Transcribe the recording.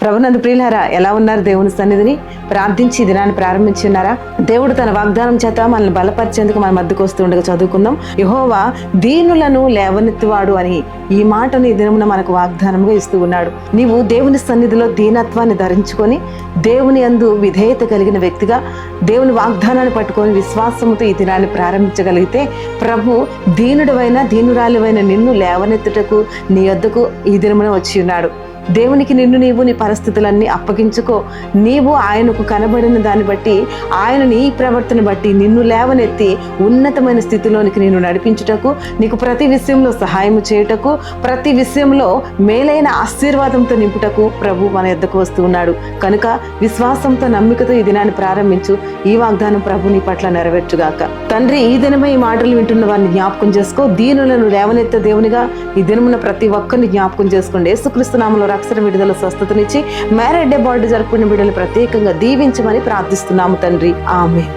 ప్రభునందు ప్రియులారా, ఎలా ఉన్నారు? దేవుని సన్నిధిని ప్రార్థించి దినాన్ని ప్రారంభించి ఉన్నారా? దేవుడు తన వాగ్దానం చేత మనల్ని బలపరిచేందుకు మన మధ్యకు వస్తూ ఉండగా చదువుకుందాం. యెహోవా దీనులను లేవనెత్తువాడు అని ఈ మాటను ఈ దినమున మనకు వాగ్దానంగా ఇస్తూ ఉన్నాడు. నీవు దేవుని సన్నిధిలో దీనత్వాన్ని ధరించుకొని దేవుని యందు విధేయత కలిగిన వ్యక్తిగా దేవుని వాగ్దానాన్ని పట్టుకొని విశ్వాసంతో ఈ దినాన్ని ప్రారంభించగలిగితే ప్రభు దీనుడవైన దీనురాలివైన నిన్ను లేవనెత్తుటకు నీ యొద్దకు ఈ దినమున వచ్చి ఉన్నాడు. దేవునికి నిన్ను నీవు నీ పరిస్థితులన్నీ అప్పగించుకో. నీవు ఆయనకు కనబడిన దాన్ని బట్టి, ఆయన నీ ప్రవర్తన బట్టి నిన్ను లేవనెత్తి ఉన్నతమైన స్థితిలోనికి నిన్ను నడిపించుటకు, నీకు ప్రతి విషయంలో సహాయం చేయుటకు, ప్రతి విషయంలో మేలైన ఆశీర్వాదంతో నింపుటకు ప్రభు మన యొద్దకు వస్తూ ఉన్నాడు. కనుక విశ్వాసంతో నమ్మికతో ఈ దినాన్ని ప్రారంభించు. ఈ వాగ్దానం ప్రభు నీ పట్ల నెరవేర్చుగాక. తండ్రి, ఈ దినమే ఈ మాటలు వింటున్న వారిని జ్ఞాపకం చేసుకో. దీనులను లేవనెత్తే దేవునిగా ఈ దినమున ప్రతి ఒక్కరిని జ్ఞాపకం చేసుకోండి. యేసుక్రీస్తు నామములో రక్షణ, విడుదల, స్వస్థతనిచ్చి మ్యారేజ్ డే బర్త్డే జరుపుకున్న బిడ్డలు ప్రత్యేకంగా దీవించమని ప్రార్థిస్తున్నాము తండ్రి. ఆమేన్.